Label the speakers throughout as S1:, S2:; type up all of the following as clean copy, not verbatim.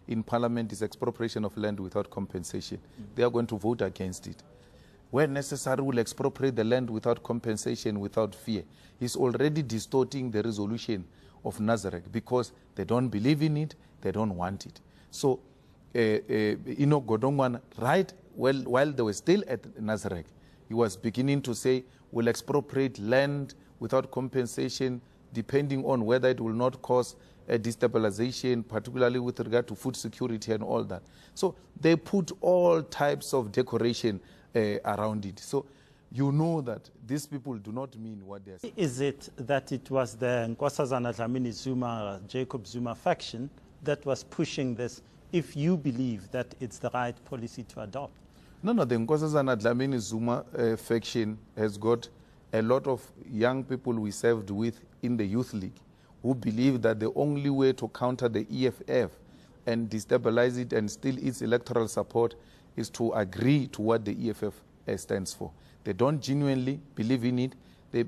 S1: in Parliament is expropriation of land without compensation. They are going to vote against it. Where necessary, will expropriate the land without compensation, without fear. He's already distorting the resolution of Nazareth because they don't believe in it, they don't want it. So, Godongwana, right while they were still at Nazareth, he was beginning to say, we'll expropriate land without compensation, depending on whether it will not cause a destabilization, particularly with regard to food security and all that. So they put all types of decoration around it. So you know that these people do not mean what they are saying.
S2: Is it that it was the Nkosazana Dlamini Zuma, Jacob Zuma faction that was pushing this, if you believe that it's the right policy to adopt?
S1: No, the Nkosazana Dlamini Zuma faction has got a lot of young people we served with in the Youth League who believe that the only way to counter the EFF and destabilize it and steal its electoral support is to agree to what the EFF stands for. They don't genuinely believe in it. They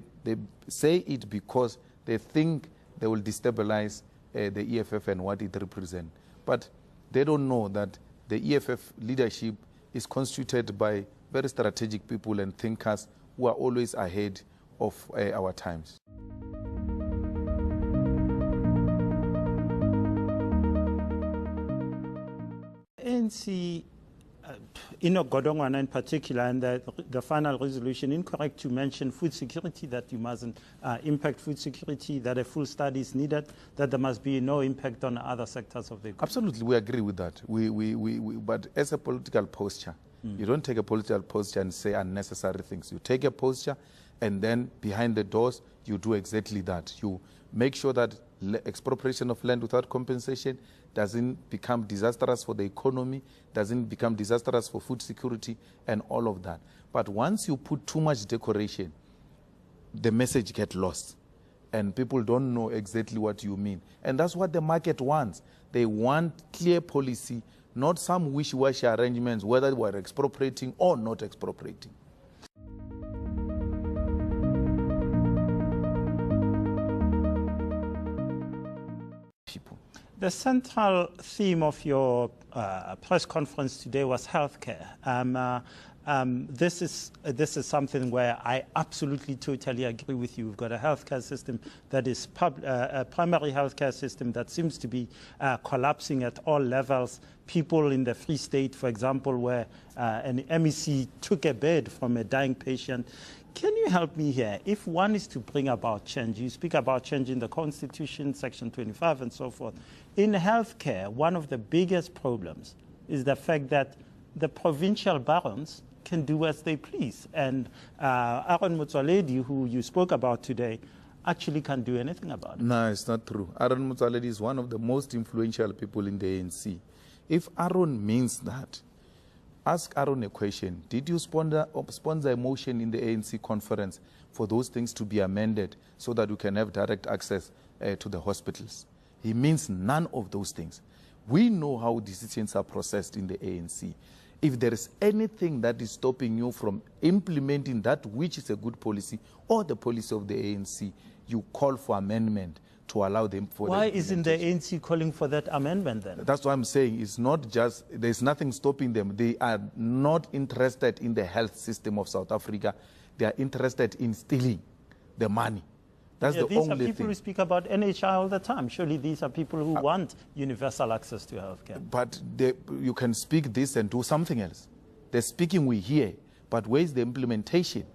S1: say it because they think they will destabilize the EFF and what it represents. But they don't know that the EFF leadership is constituted by very strategic people and thinkers who are always ahead of our times.
S2: ANC, Godongwana in particular, and the final resolution, incorrect to mention food security, that you mustn't impact food security, that a full study is needed, that there must be no impact on other sectors of the economy.
S1: Absolutely, we agree with that. But as a political posture, you don't take a political posture and say unnecessary things. You take a posture and then behind the doors, you do exactly that. You make sure that expropriation of land without compensation doesn't become disastrous for the economy, doesn't become disastrous for food security and all of that. But once you put too much decoration, the message gets lost and people don't know exactly what you mean. And that's what the market wants. They want clear policy, not some wishy-washy arrangements, whether we're expropriating or not expropriating.
S2: The central theme of your press conference today was healthcare. This is something where I absolutely, totally agree with you. We've got a healthcare system that is a primary healthcare system that seems to be collapsing at all levels. People in the Free State, for example, where an MEC took a bed from a dying patient. Can you help me here? If one is to bring about change, you speak about changing the Constitution, Section 25 and so forth. In healthcare, one of the biggest problems is the fact that the provincial barons can do as they please. And Aaron Motsoaledi, who you spoke about today, actually can't do anything about it.
S1: No, it's not true. Aaron Motsoaledi is one of the most influential people in the ANC. If Aaron means that, ask Aaron a question. Did you sponsor a motion in the ANC conference for those things to be amended so that we can have direct access to the hospitals? He means none of those things. We know how decisions are processed in the ANC. If there is anything that is stopping you from implementing that which is a good policy or the policy of the ANC, you call for amendment to allow them for.
S2: Why isn't the ANC calling for that amendment then?
S1: That's what I'm saying. It's not just, there's nothing stopping them. They are not interested in the health system of South Africa. They are interested in stealing the money. That's the only thing. These are
S2: people who speak about NHI all the time. Surely these are people who want universal access to healthcare.
S1: But you can speak this and do something else. The speaking we hear, but where's the implementation?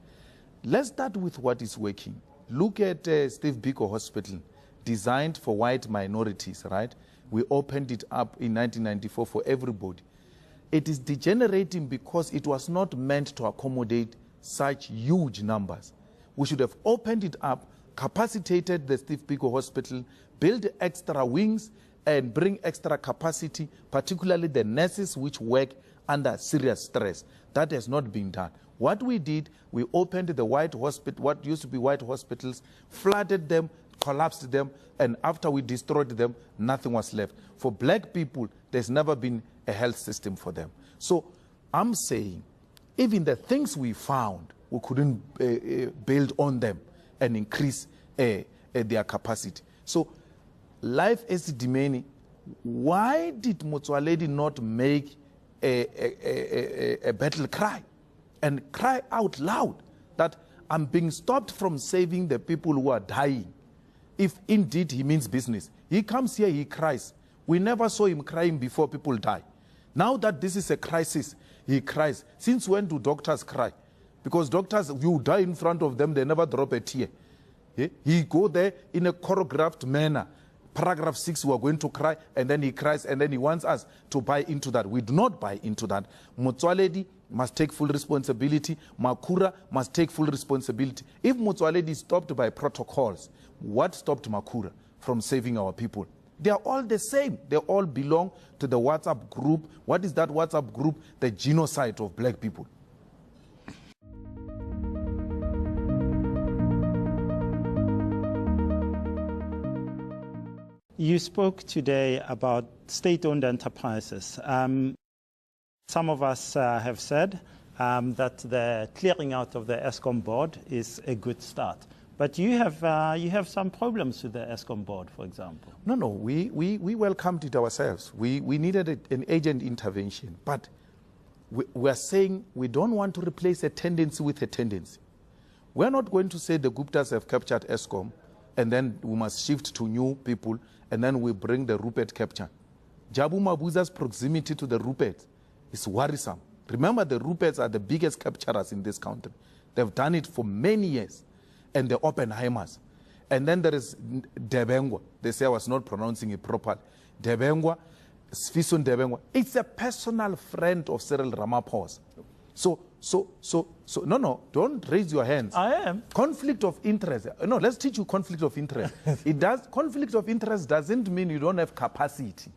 S1: Let's start with what is working. Look at Steve Biko Hospital, designed for white minorities, right? We opened it up in 1994 for everybody. It is degenerating because it was not meant to accommodate such huge numbers. We should have opened it up, capacitated the Steve Biko Hospital, build extra wings, and bring extra capacity, particularly the nurses which work under serious stress. That has not been done. What we did, we opened the white hospital, what used to be white hospitals, flooded them, collapsed them, and after we destroyed them, nothing was left. For black people, there's never been a health system for them. So I'm saying, even the things we found, we couldn't build on them and increase their capacity. So life as Dimeni Why did Motsoaledi not make a battle cry and cry out loud that I'm being stopped from saving the people who are dying? If indeed he means business. He comes here, he cries. We never saw him crying before people die. Now that this is a crisis, he cries. Since when do doctors cry? Because doctors, you die in front of them, they never drop a tear. He go there in a choreographed manner. Paragraph 6, we are going to cry, and then he cries, and then he wants us to buy into that. We do not buy into that. Motsoaledi must take full responsibility. Makhura must take full responsibility. If Motsoaledi is stopped by protocols, what stopped Makhura from saving our people? They are all the same. They all belong to the WhatsApp group. What is that WhatsApp group? The genocide of black people.
S2: You spoke today about state-owned enterprises. Some of us have said that the clearing out of the ESCOM board is a good start. But you have some problems with the ESCOM board, for example.
S1: No, we welcomed it ourselves. We needed an agent intervention. But we are saying we don't want to replace a tendency with a tendency. We're not going to say the Guptas have captured ESCOM, and then we must shift to new people, and then we bring the Rupert capture. Jabu Mabuza's proximity to the Rupert is worrisome. Remember, the Ruperts are the biggest capturers in this country. They've done it for many years. And the Oppenheimers. And then there is Debengwa. They say I was not pronouncing it properly. Debengwa, Sfiso Debengwa. It's a personal friend of Cyril Ramaphosa. No, don't raise your hands.
S2: I am.
S1: Conflict of interest. No, let's teach you conflict of interest. Conflict of interest doesn't mean you don't have capacity.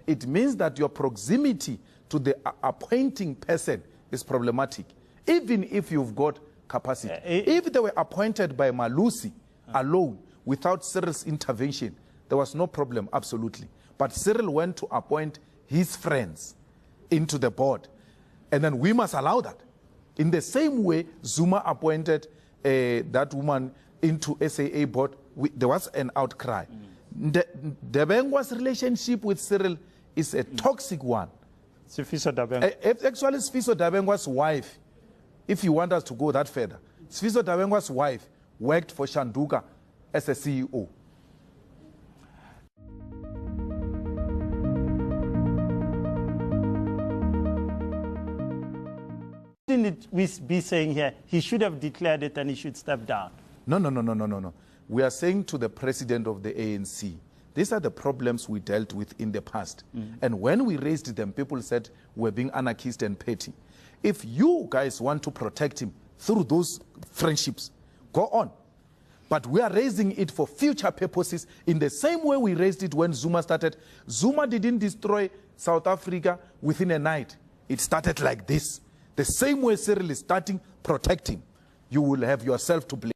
S1: It means that your proximity to the appointing person is problematic. Even if you've got capacity. If they were appointed by Malusi alone, without Cyril's intervention, there was no problem, absolutely. But Cyril went to appoint his friends into the board. And then we must allow that. In the same way, Zuma appointed that woman into SAA board, there was an outcry. Debengwa's relationship with Cyril is a toxic one.
S2: Sfiso Dabengwa.
S1: Actually, Sfiso Dabengwa's wife, if you want us to go that further, Sfiso Dabengwa's wife worked for Shanduka as a CEO.
S2: Shouldn't we be saying here, he should have declared it and he should step down?
S1: No. We are saying to the president of the ANC, these are the problems we dealt with in the past. And when we raised them, people said we're being anarchist and petty. If you guys want to protect him through those friendships, go on. But we are raising it for future purposes in the same way we raised it when Zuma started. Zuma didn't destroy South Africa within a night. It started like this. The same way Cyril is starting, protect him. You will have yourself to blame.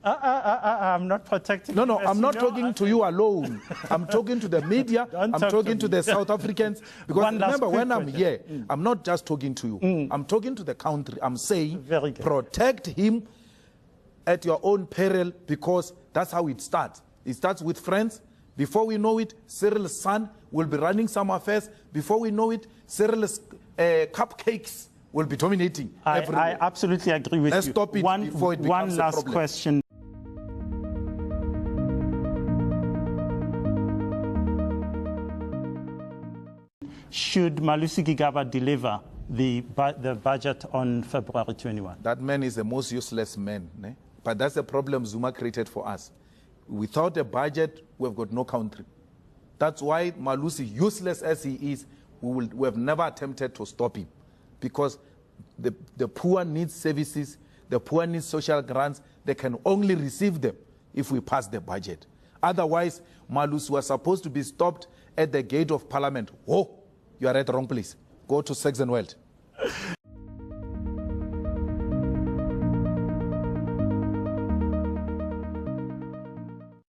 S2: I'm not protecting.
S1: No, I'm not talking to you alone. I'm talking to the media. I'm talking to the South Africans. Because remember, when I'm here, I'm not just talking to you. I'm talking to the country. I'm saying protect him at your own peril, because that's how it starts. It starts with friends. Before we know it, Cyril's son will be running some affairs. Before we know it, Cyril's cupcakes will be dominating everywhere.
S2: I absolutely agree with you.
S1: Let's stop it before it becomes a problem.
S2: One last question. Should Malusi Gigaba deliver the budget on February 21?
S1: That man is the most useless man. Ne? But that's the problem Zuma created for us. Without a budget, we've got no country. That's why Malusi, useless as he is, we have never attempted to stop him. Because the poor need services, the poor need social grants. They can only receive them if we pass the budget. Otherwise, Malusi was supposed to be stopped at the gate of Parliament. Oh, you are at the wrong place. Go to Sex and Wealth.